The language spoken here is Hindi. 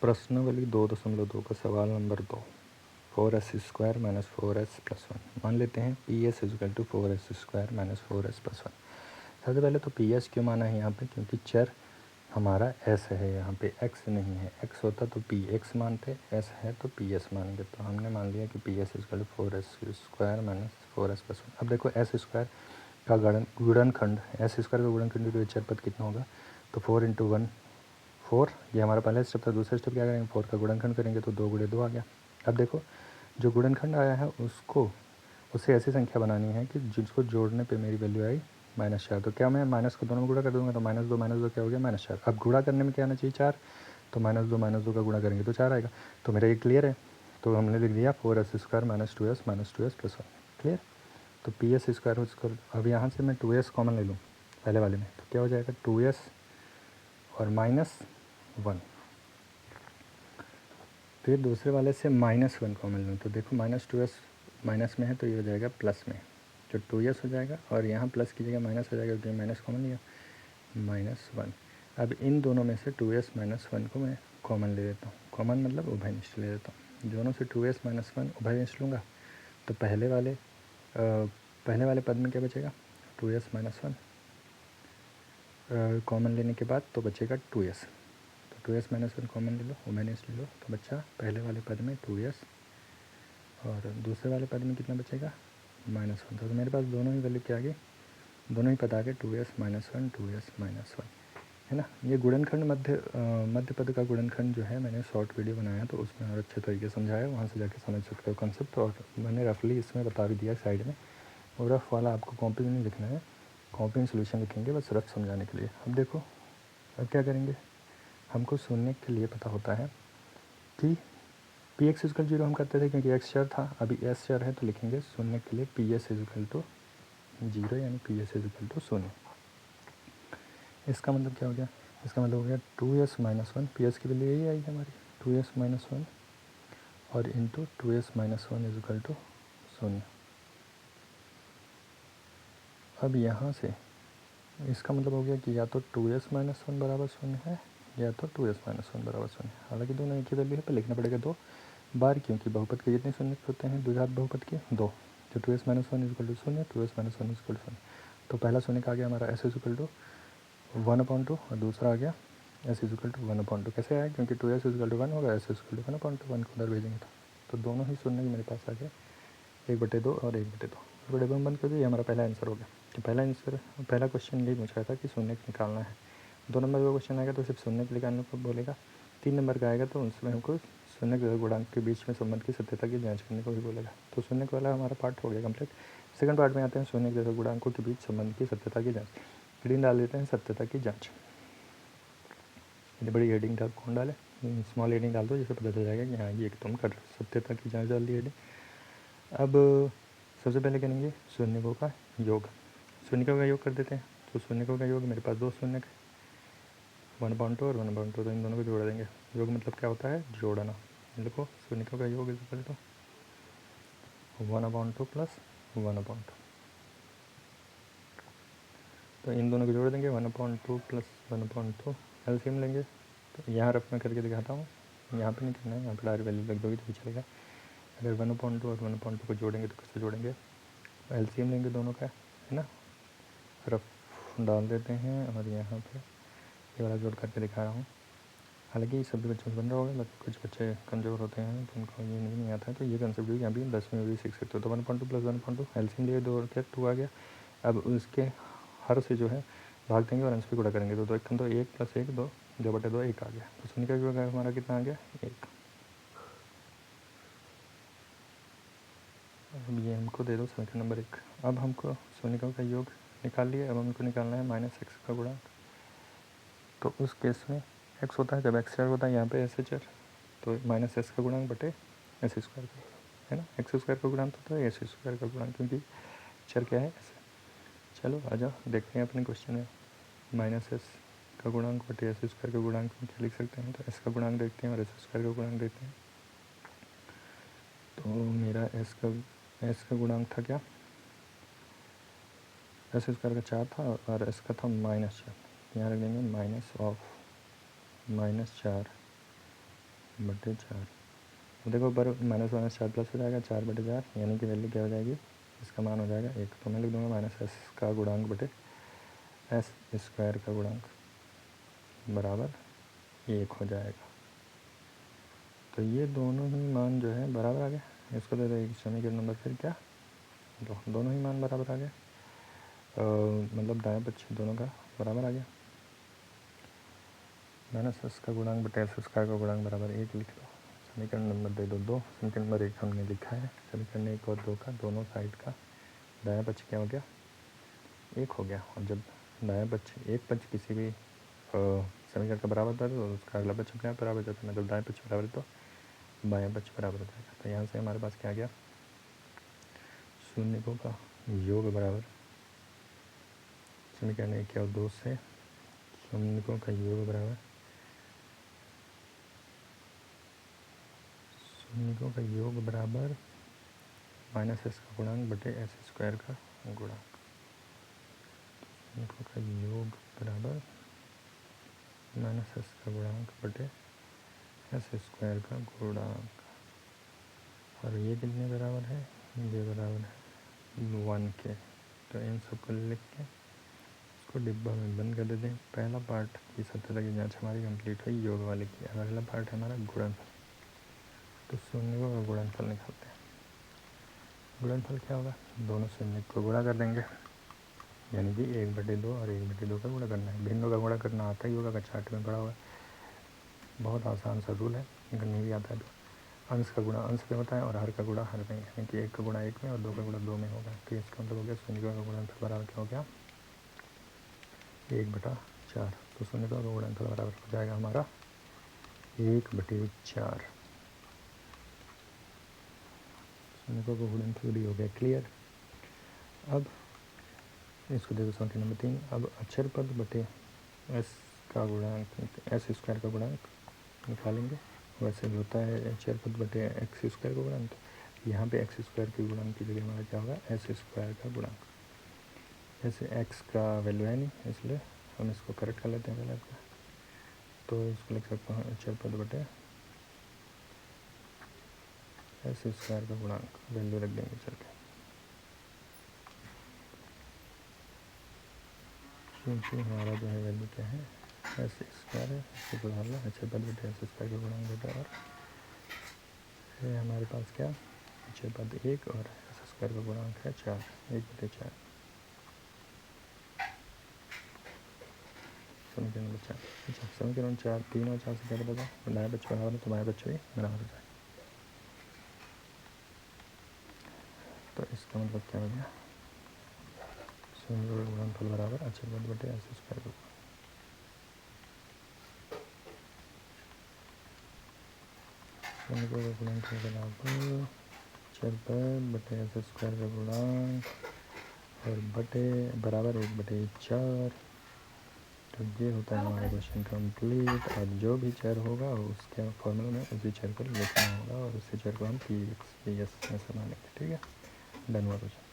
प्रश्नावली 2.2 का सवाल नंबर 2। 4s² minus 4s+1। मान लेते हैं P S equal to 4s² minus 4s+1। सबसे पहले तो पी एस क्यों माना है यहाँ पे, क्योंकि चर हमारा एस है, यहाँ पे एक्स नहीं है। एक्स होता तो पी एक्स मानते, एस है तो पी एस मानेंगे। तो हमने मान लिया कि P S equal to 4s² minus 4s+1। अब देखो एस स्क्वायर का गुणनखंड, एस स्क्वायर का गुणनखंड तो चर पद कितना होगा, तो 4 × 1 4, ये हमारा पहला स्टेप था। दूसरा स्टेप क्या करेंगे, 4 का गुणनखंड करेंगे तो 2 × 2 आ गया। अब देखो जो गुणनखंड आया है उससे ऐसी संख्या बनानी है कि जिसको जोड़ने पे मेरी वैल्यू आई -4। तो क्या मैं माइनस को दोनों में गुणा कर दूंगा, तो -2 क्या हो गया, -4। अब गुणा करने में क्या आना चाहिए, 4। तो -2 का गुणा करेंगे तो 4 आएगा। तो मेरा ये क्लियर है। तो हमने लिख दिया 4s² माइनस 2s+1 क्लियर। तो पी एस स्क्वायर उसको, अब यहाँ से मैं 2s कॉमन ले लूँ पहले वाले में, तो क्या हो जाएगा 2s और -1। फिर दूसरे वाले से -1 कॉमन लूँ, तो देखो -2s माइनस में है तो ये हो जाएगा प्लस में, जो 2s हो जाएगा। और यहाँ प्लस की जगह माइनस हो जाएगा क्योंकि माइनस कॉमन लिया, -1। अब इन दोनों में से 2s -1 को मैं कॉमन ले लेता हूँ। कॉमन मतलब उभयनिष्ठ ले लेता हूँ। दोनों से 2s -1 उभयनिष्ठ लूँगा तो पहले वाले पद में क्या बचेगा, 2s -1 कॉमन लेने के बाद तो बचेगा 2s। तो 2s -1 कॉमन ले लो, उभयनिष्ठ ले लो, तो बच्चा पहले वाले पद में 2s और दूसरे वाले पद में कितना बचेगा, -1। तो मेरे पास दोनों ही वैल्यू क्या आ गई, दोनों ही पद आ गए 2s -1 2s -1, है ना। ये गुणनखंड मध्य पद का गुणनखंड जो है, मैंने शॉर्ट वीडियो बनाया तो उसमें और अच्छे तरीके से समझाया, वहाँ से जाके समझ सकते हो कॉन्सेप्ट। और मैंने रफली इसमें बता भी दिया साइड में। और रफ वाला आपको कॉपी में नहीं लिखना है, कॉपी में सोल्यूशन लिखेंगे बस रफ समझाने के लिए। अब देखो अब क्या करेंगे, हमको शून्य के लिए पता होता है कि पी एक्स इजकल 0 हम करते थे क्योंकि एक्स चर था, अभी एस चर है तो लिखेंगे शून्य के लिए पी एस इजकल टू 0, यानी पी एस इजकल टू 0। इसका मतलब क्या हो गया, इसका मतलब हो गया 2s -1, पी एस की वैल्यू यही आई है हमारी 2s -1 और इंटू 2s -1 इजकल टू 0। अब यहाँ से इसका मतलब हो गया कि या तो 2s -1 बराबर 0 है या तो 2s -1 बराबर 0 है। हालांकि दोनों एक ही वैल्यू है, पर लिखना पड़ेगा 2 बार, क्योंकि बहुपद के जितने शून्य होते हैं द्विघात बहुपद के 2। तो 2s -1 is equal to 0, 2s -1 is equal to 0। तो पहला शून्य का आ गया हमारा s इजकल टू 1/2 और दूसरा आ गया s इजकल टू 1/2। कैसे आया, क्योंकि 2s इजकल टू 1 होगा, s इजकल टू 1/2, 1 को उधर भेजेंगे तो दोनों ही शून्य मेरे पास आ गया, 1/2 और 1/2। 1/2 में बंद कर दिया, ये हमारा पहला आंसर हो गया। तो पहला क्वेश्चन यही पूछ रहा था कि शून्य निकालना है। 2 नंबर का क्वेश्चन आएगा तो सिर्फ शून्य निकालने को बोलेगा। 3 नंबर का आएगा तो उसमें हमको शून्य गुणांक के बीच में संबंध की सत्यता की जांच करने को भी बोलेगा। तो शून्य वाला हमारा पार्ट हो गया कंप्लीट। सेकंड पार्ट में आते हैं शून्य गुणांकों के बीच संबंध की सत्यता की जाँच। हेडिंग डाल देते हैं सत्यता की जाँच। ये बड़ी हेडिंग कौन डाले, स्मॉल हेडिंग डाल दो जिससे पता चल जाएगा कि हाँ ये तुम कर सत्यता की जाँच डाल दी हेडिंग। अब सबसे पहले करेंगे शून्यकों का योग। शून्यकों का योग कर देते हैं। तो शून्यकों का योग मेरे पास 2 शून्यक है, 1/2 और 1/2, तो इन दोनों को जोड़ देंगे। योग मतलब क्या होता है, जोड़ना। देखो शून्यकों का योग इक्वल टू 1/2 प्लस 1/2। तो इन दोनों को जोड़ देंगे, 1/2 प्लस 1/2 एलसीएम लेंगे। तो यहाँ रफ में करके दिखाता हूँ, यहाँ पे नहीं करना है, यहाँ पर डायरेक्ट वैल्यू लग दोगी तो भी चलेगा। अगर 1/2 और 1/2 को जोड़ेंगे तो कैसे जोड़ेंगे, एलसीएम लेंगे दोनों का, है ना। रफ डाल देते हैं और यहाँ पे ये वाला जोड़ करके दिखा रहा हूँ। हालांकि सभी बच्चों से बन रहा होगा, लेकिन कुछ बच्चे कमज़ोर होते हैं तो उनको ये नहीं आता है। तो ये कंसेप्ट भी अभी 10वीं में भी सीख सकते हो। तो 1/2 प्लस 1/2 एलसीएम लिए 2 और क्या 2 आ गया। अब उसके हर से जो है भाग देंगे और अंश पे गुणा करेंगे। तो 2 1 प्लस 1 2, 2/2 1 आ गया। तो शून्य का योग हमारा कितना आ गया, 1। अब ये हमको दे दो समीकरण नंबर 1। अब हमको शून्यकों का योग निकाल लिया, अब हमको निकालना है -x का गुणांक। तो उस केस में x होता है जब x चर होता है, यहाँ पे ऐसे चर, तो -s का गुणांक बटे s स्क्वायर का, है ना। x स्क्वायर का गुणांक होता है s स्क्वायर का गुणांक, क्योंकि चर क्या है ऐसे। चलो आ जाओ देखते हैं अपने क्वेश्चन में। -s का गुणांक बटे s स्क्वायर का गुणांक में क्या लिख सकते हैं। तो s का गुणांक देखते हैं और s स्क्वायर का गुणांक देखते हैं। तो मेरा s का गुणांक था क्या, s स्क्वायर का 4 था और s का था -4। यहाँ रख देंगे -4 बटे 4। तो देखो ऊपर माइनस माइनस 4 प्लस हो जाएगा 4 बटे 4, यानी कि वैल्यू क्या हो जाएगी, इसका मान हो जाएगा 1। तो मैं लिख दूँगा माइनस एस का गुणांक बटे एस स्क्वायर का गुणांक बराबर 1 हो जाएगा। तो ये दोनों ही मान जो है बराबर आ गए। इसको दे दो एक समीकरण नंबर, फिर क्या, तो दोनों ही मान बराबर आ गए, मतलब दाएं पक्ष दोनों का बराबर आ गया। माइनस एस का गुणांक बटे एस स्क्वायर का गुणांक बराबर 1 लिख लो। समीकरण नंबर दे दो 2, समीकरण नंबर 1 हमने लिखा है, समीकरण 1 और 2 का दोनों साइड का दायां पक्ष क्या हो गया, 1 हो गया। और जब दायां पक्ष एक पक्ष किसी भी समीकरण का बराबर होता है तो उसका अगला पक्ष अपने आप बराबर हो जाता है, मतलब दाएं पक्ष बराबर है तो बायां पक्ष बराबर हो जाएगा। तो यहाँ से हमारे पास क्या आ गया, शून्यकों का योग बराबर समीकरण 1 और 2 से शून्यकों का योग बराबर शून्यकों का योग बराबर माइनस एस का गुणांक बटे एस स्क्वायर का गुणांक। शून्यकों का योग बराबर माइनस एस का गुणांक बटे एस स्क्वायर का गुणांक। और ये कितने बराबर है, ये बराबर है 1 के। तो इन सबको लिख के इसको डिब्बा में बंद कर देते हैं। पहला पार्ट की सत्यता की जांच हमारी कंप्लीट हुई योग वाले की। अब अगला पार्ट है हमारा गुणनफल। तो शून्यकों का गुणनफल निकालते हैं। गुणनफल क्या होगा, दोनों शून्य को गुणा कर देंगे, यानी कि 1/2 और 1/2 का गुणा करना है। भिन्नों का गुणा करना आता ही होगा, अगर चार्ट में पड़ा हुआ है, बहुत आसान सा रूल है। अगर नहीं भी आता है तो अंश का गुणा अंश में होता है और हर का गुणा हर में, यानी कि 1 का गुणा 1 में और 2 का गुणा 2 में होगा। तो इसका मतलब हो गया शून्यकों का गुणनफल बराबर क्या हो गया, 1/4। तो शून्यकों का गुणनफल बराबर हो जाएगा हमारा 1/4। शून्यकों का गुणनफल भी हो गया क्लियर। अब इसको देखो समीकरण नंबर 3। अब अक्षर पद बटे एस का गुणांक एस स्क्वायर का गुणांक निकालेंगे। वैसे भी होता है अक्षर पद बटे एक्स स्क्वायर का गुणांक, तो यहाँ पे एक्स स्क्वायर के गुणांक की जगह हमारा क्या होगा, एस स्क्वायर का गुणांक। जैसे एक्स का वैल्यू है नहीं, इसलिए हम इसको करेक्ट कर लेते हैं पहले आपका। तो इसको लिख सकते हैं अक्षर पद बटे एस स्क्वायर का गुणांक, वैल्यू रख देंगे चल के, क्योंकि हमारा जो है वैल्यू क्या है, एस स्क्वायर है। इसको बढ़ा लो अक्षर पद बटे एस स्क्वायर का गुणांक बटे, और ये हमारे पास क्या, अक्षर पद 1 और एस स्क्वायर का गुणांक है 4, 1/4। समीकरण नंबर 4। अच्छा, समीकरण 4 3 और 4 से क्या पता था, दायां पक्ष बराबर है तो बायां पक्ष भी बराबर हो जाए। तो इसका मतलब क्या हो गया, शून्य का गुणनफल बराबर अक्षर पद बटे एस स्क्वायर का, शून्य का गुणनफल बराबर अक्षर पद बटे एस स्क्वायर का गुणांक और बटे बराबर 1/4। तो ये होता है हमारा क्वेश्चन कंप्लीट। और जो भी चर होगा उसके फॉर्मूला में उसी चर को लिखना होगा और उसी चर को हम पी एक्स पी एस में समानेंगे। ठीक है, डन हुआ क्वेश्चन।